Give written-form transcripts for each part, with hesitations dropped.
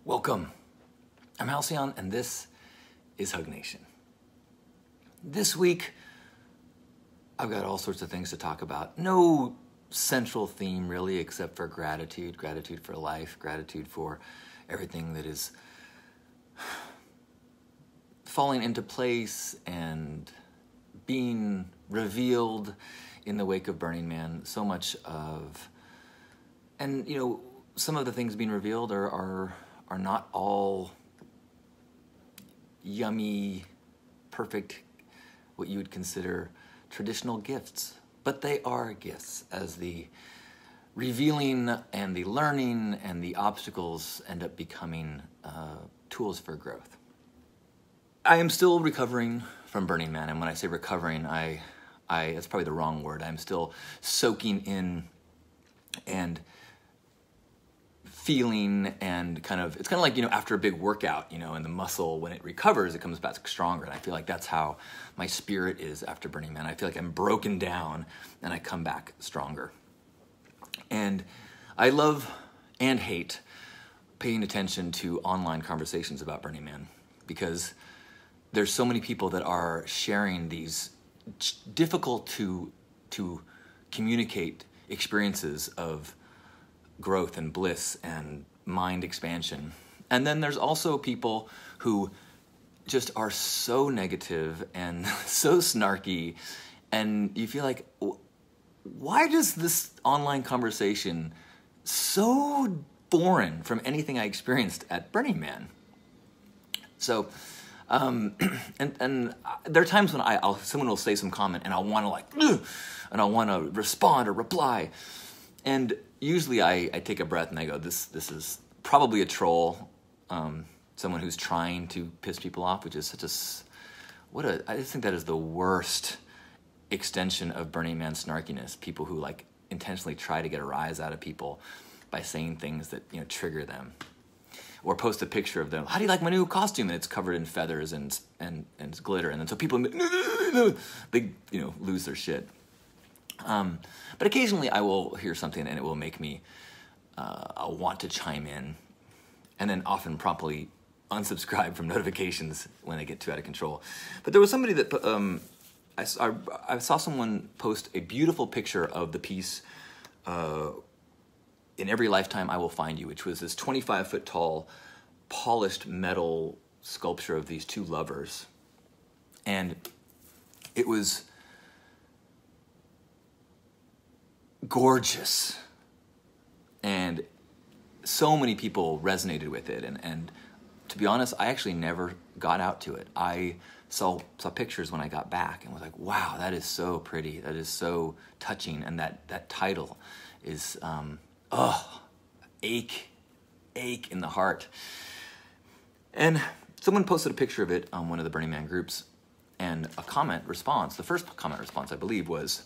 Welcome. I'm Halcyon, and this is Hug Nation. This week, I've got all sorts of things to talk about. No central theme, really, except for gratitude. Gratitude for life, gratitude for everything that is falling into place and being revealed in the wake of Burning Man. So much of... And, you know, some of the things being revealed are not all yummy, perfect, what you would consider traditional gifts. But they are gifts, as the revealing and the learning and the obstacles end up becoming tools for growth. I am still recovering from Burning Man, and when I say recovering, I that's probably the wrong word. I'm still soaking in and feeling and it's kind of like, after a big workout, and the muscle, when it recovers, it comes back stronger. And I feel like that's how my spirit is after Burning Man. I feel like I'm broken down and I come back stronger. And I love and hate paying attention to online conversations about Burning Man, because there's so many people that are sharing these difficult to communicate experiences of growth and bliss and mind expansion. And then there's also people who just are so negative and so snarky, and you feel like, why does this online conversation so foreign from anything I experienced at Burning Man? So, and there are times when someone will say some comment and I'll want to respond or reply. And usually I take a breath and I go, this is probably a troll, someone who's trying to piss people off, which is I just think that is the worst extension of Burning Man snarkiness. People who intentionally try to get a rise out of people by saying things that, trigger them. Or post a picture of them. How do you like my new costume? And it's covered in feathers and glitter. And then so people, they, lose their shit. But occasionally I will hear something and it will make me I'll want to chime in, and then often promptly unsubscribe from notifications when they get too out of control. But there was somebody that I saw someone post a beautiful picture of the piece In Every Lifetime I Will Find You, which was this 25-foot tall polished metal sculpture of these two lovers. And it was gorgeous, and so many people resonated with it, and to be honest, I actually never got out to it. I saw pictures when I got back and was like, wow, that is so pretty, that is so touching. And that title is ache in the heart. And someone posted a picture of it on one of the Burning Man groups, and the first comment response I believe was,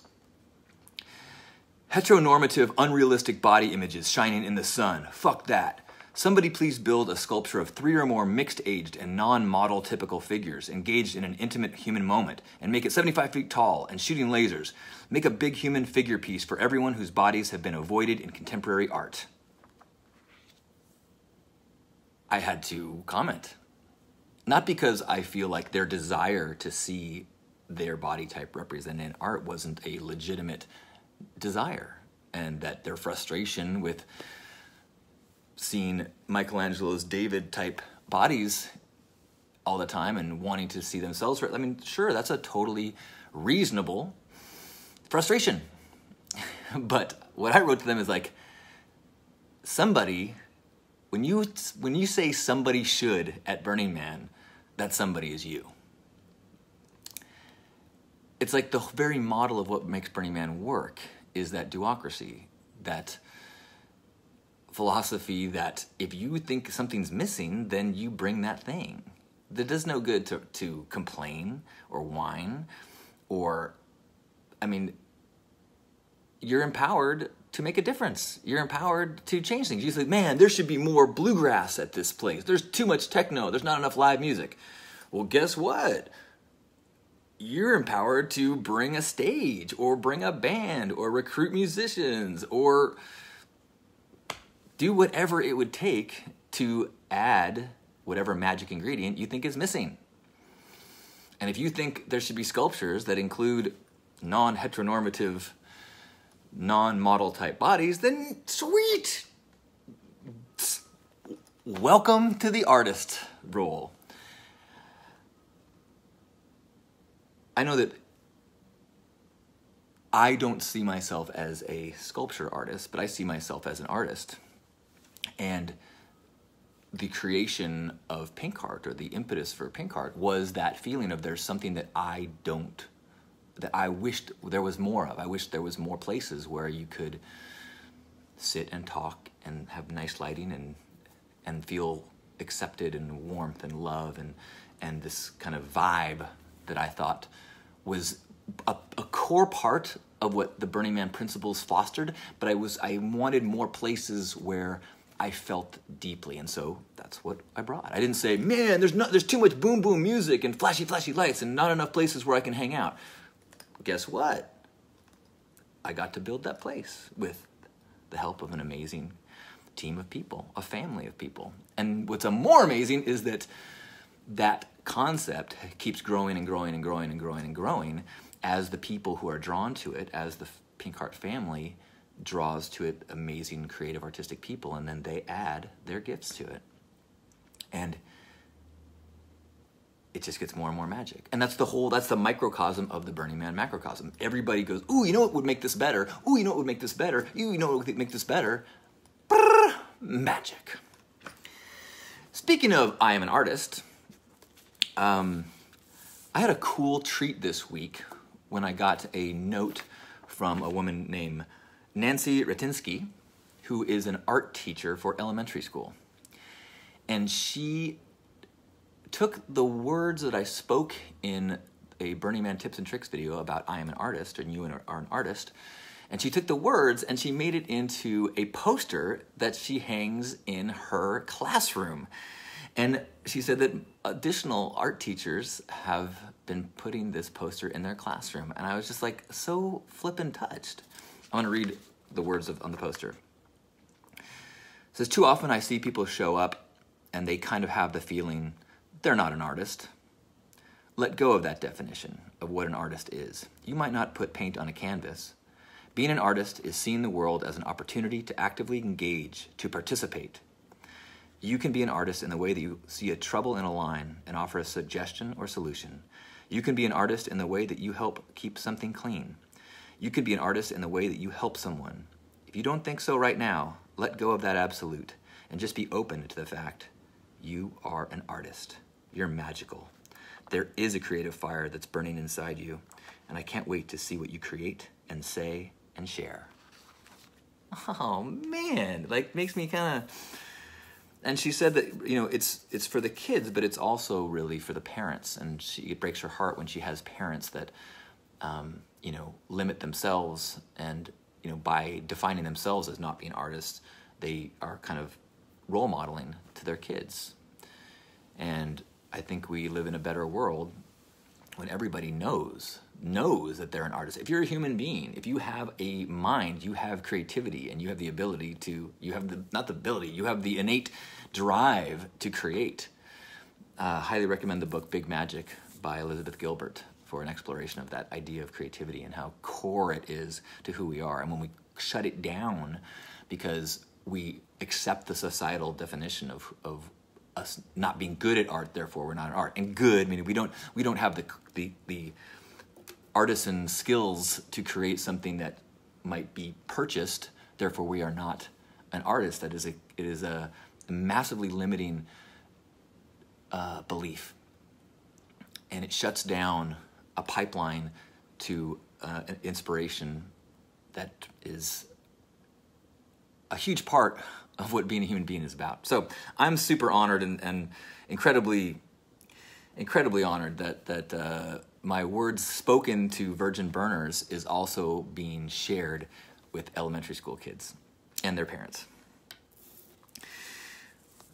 heteronormative, unrealistic body images shining in the sun. Fuck that. Somebody please build a sculpture of 3 or more mixed-aged and non-model typical figures engaged in an intimate human moment, and make it 75 feet tall and shooting lasers. Make a big human figure piece for everyone whose bodies have been avoided in contemporary art. I had to comment. Not because I feel like their desire to see their body type represented in art wasn't a legitimate desire, and that their frustration with seeing Michelangelo's David type bodies all the time and wanting to see themselves, sure, that's a totally reasonable frustration. But what I wrote to them is somebody, when you say somebody should at Burning Man, that somebody is you. It's like the very model of what makes Burning Man work is that Doacracy, that philosophy that if you think something's missing, then you bring that thing. It does no good to complain or whine you're empowered to make a difference. You're empowered to change things. You say, man, there should be more bluegrass at this place. There's too much techno. There's not enough live music. Well, guess what? You're empowered to bring a stage or bring a band or recruit musicians or do whatever it would take to add whatever magic ingredient you think is missing. And if you think there should be sculptures that include non-heteronormative, non-model type bodies, then sweet! Welcome to the artist role. I know that I don't see myself as a sculpture artist, but I see myself as an artist. And the creation of pink art, or the impetus for pink art, was that feeling of there's something that I wished there was more of. I wish there was more places where you could sit and talk and have nice lighting and feel accepted and warmth and love and this kind of vibe that I thought was a core part of what the Burning Man principles fostered, but I wanted more places where I felt deeply, and so that's what I brought. I didn't say, man, there's too much boom boom music and flashy lights and not enough places where I can hang out. Guess what? I got to build that place with the help of an amazing team of people, a family of people. And what's more amazing is that concept keeps growing and growing and growing and growing and growing as the people who are drawn to it, as the pink art family draws to it amazing, creative, artistic people, and then they add their gifts to it. And it just gets more and more magic. And that's the microcosm of the Burning Man macrocosm. Everybody goes, ooh, you know what would make this better? Ooh, you know what would make this better? You know what would make this better? Brrr, magic. Speaking of I am an artist, I had a cool treat this week when I got a note from a woman named Nancy Ratinsky, who is an art teacher for elementary school. And she took the words that I spoke in a Burning Man tips and tricks video about I am an artist and you are an artist, and she took the words and she made it into a poster that she hangs in her classroom. And she said that additional art teachers have been putting this poster in their classroom. And I was just like so flippin' touched. I want to read the words on the poster. It says, too often I see people show up and they kind of have the feeling they're not an artist. Let go of that definition of what an artist is. You might not put paint on a canvas. Being an artist is seeing the world as an opportunity to actively engage, to participate. You can be an artist in the way that you see a trouble in a line and offer a suggestion or solution. You can be an artist in the way that you help keep something clean. You can be an artist in the way that you help someone. If you don't think so right now, let go of that absolute and just be open to the fact you are an artist. You're magical. There is a creative fire that's burning inside you, and I can't wait to see what you create and say and share. Oh man, like makes me kind of. And she said that, you know, it's for the kids, but it's also really for the parents. And it breaks her heart when she has parents that, you know, limit themselves and, you know, by defining themselves as not being artists, they are kind of role modeling to their kids. And I think we live in a better world when everybody knows that they're an artist. If you're a human being, if you have a mind, you have creativity, and you have the ability to, you have the, not the ability, you have the innate drive to create. Highly recommend the book Big Magic by Elizabeth Gilbert for an exploration of that idea of creativity and how core it is to who we are. And when we shut it down because we accept the societal definition of us not being good at art, therefore we're not an art. And good, meaning we don't have the artisan skills to create something that might be purchased, therefore we are not an artist. That is it is a massively limiting belief. And it shuts down a pipeline to an inspiration that is a huge part of what being a human being is about. So I'm super honored and incredibly honored that my words spoken to virgin burners is also being shared with elementary school kids and their parents.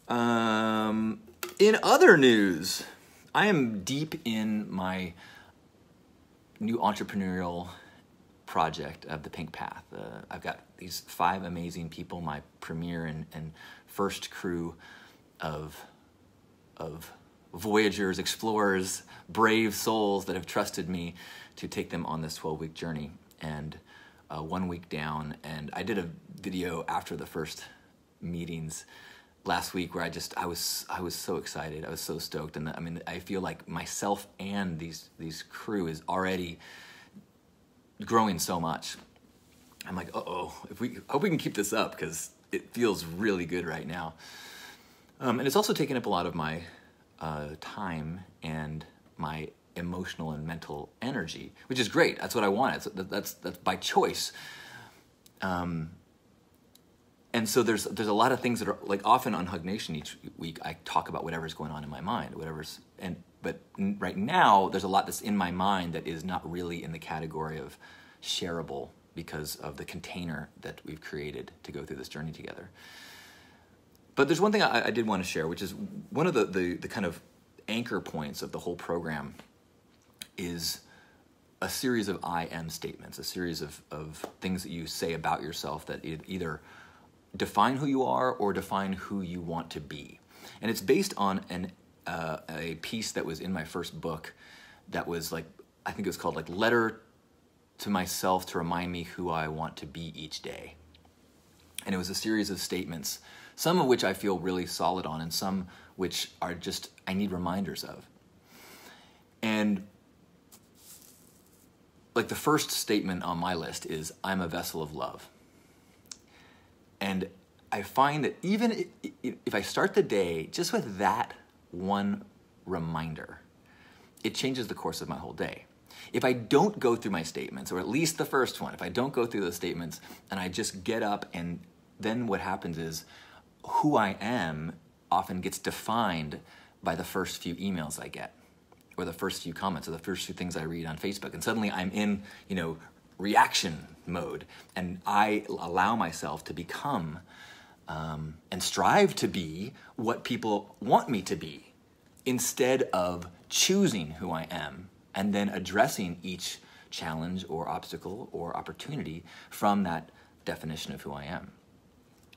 In other news, I am deep in my new entrepreneurial project of the Pink Path. I've got these 5 amazing people, my premier and first crew of voyagers, explorers, brave souls that have trusted me to take them on this 12-week journey. And 1 week down, and I did a video after the first meetings last week where I was so excited. I was so stoked, and I mean, I feel like myself and these crew is already growing so much. I'm like, uh-oh, hope we can keep this up, because it feels really good right now. And it's also taken up a lot of my time and my emotional and mental energy, which is great. That's what I want. That's by choice. And so there's a lot of things that are, like, often on Hug Nation each week I talk about whatever's going on in my mind, but right now there's a lot that's in my mind that is not really in the category of shareable because of the container that we've created to go through this journey together. But there's one thing I did want to share, which is one of the kind of anchor points of the whole program is a series of I am statements, a series of things that you say about yourself that either define who you are or define who you want to be. And it's based on a piece that was in my first book that was, like, I think it was called, like, Letter to Myself to Remind Me Who I Want to Be Each Day. And it was a series of statements, some of which I feel really solid on, and some which are just, I need reminders of. And, like, the first statement on my list is, I'm a vessel of love. And I find that even if I start the day just with that one reminder, it changes the course of my whole day. If I don't go through my statements, or at least the first one, if I don't go through those statements and I just get up, and then what happens is who I am often gets defined by the first few emails I get, or the first few comments, or the first few things I read on Facebook. And suddenly I'm in, reaction mode, and I allow myself to become and strive to be what people want me to be, instead of choosing who I am and then addressing each challenge or obstacle or opportunity from that definition of who I am.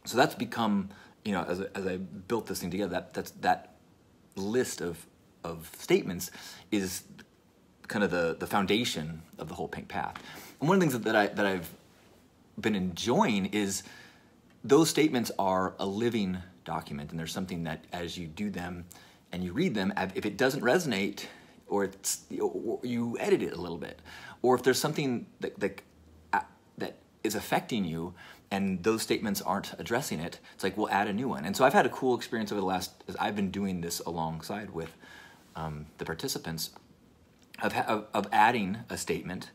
So that's become, as I built this thing together, that list of statements is kind of the foundation of the whole Pink Path. And one of the things that I've been enjoying is those statements are a living document, and there's something that as you do them and you read them, if it doesn't resonate, or you edit it a little bit, or if there's something that is affecting you and those statements aren't addressing it, it's like, we'll add a new one. And so I've had a cool experience over the last, as I've been doing this alongside with the participants, of adding a statement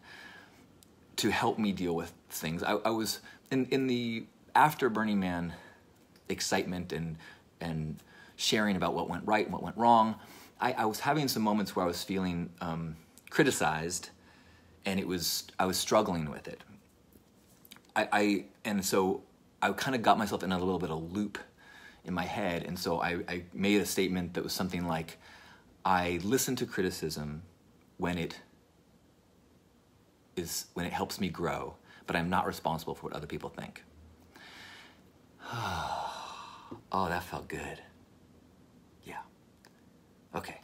to help me deal with things. I was in the after Burning Man excitement and sharing about what went right and what went wrong. I was having some moments where I was feeling criticized, and I was struggling with it. And so I kind of got myself in a little bit of loop in my head, and so I made a statement that was something like, I listen to criticism when it helps me grow, but I'm not responsible for what other people think. Oh, that felt good. Yeah. Okay.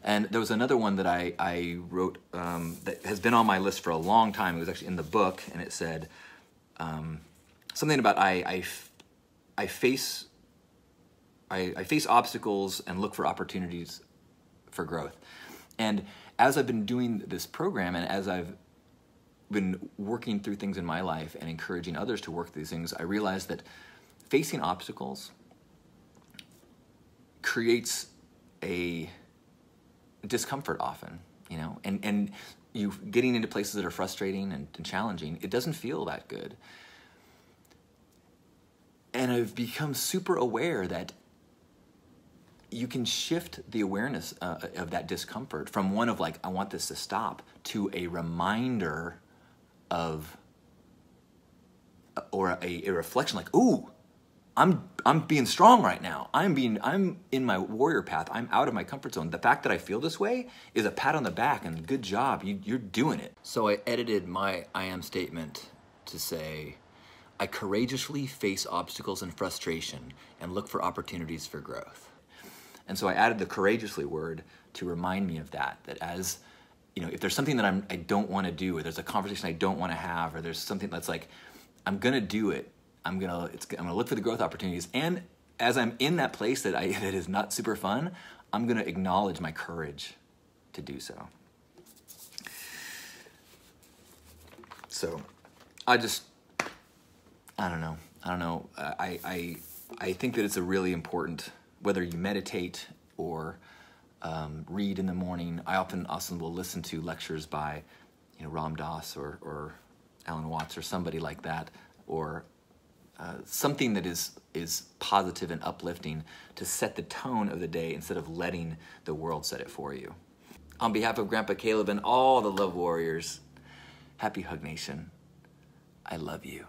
And there was another one that I wrote that has been on my list for a long time. It was actually in the book, and it said something about I face obstacles and look for opportunities for growth. And as I've been doing this program, and as I've been working through things in my life and encouraging others to work through these things, I realized that facing obstacles creates a discomfort often, and you getting into places that are frustrating and challenging, it doesn't feel that good. And I've become super aware that you can shift the awareness of that discomfort from one of, like, I want this to stop, to a reminder of, or a reflection, like, ooh, I'm being strong right now. I'm in my warrior path. I'm out of my comfort zone. The fact that I feel this way is a pat on the back and good job. You're doing it. So I edited my I am statement to say, I courageously face obstacles and frustration and look for opportunities for growth. And so I added the courageously word to remind me of that, that as, you know, if there's something that I don't want to do, or there's a conversation I don't want to have, or there's something that's like, I'm gonna do it. I'm gonna look for the growth opportunities. And as I'm in that place that is not super fun, I'm gonna acknowledge my courage to do so. So I don't know. I think that it's a really important, whether you meditate or read in the morning. I often will listen to lectures by, you know, Ram Dass or Alan Watts or somebody like that, or something that is positive and uplifting to set the tone of the day instead of letting the world set it for you. On behalf of Grandpa Caleb and all the Love Warriors, happy Hug Nation. I love you.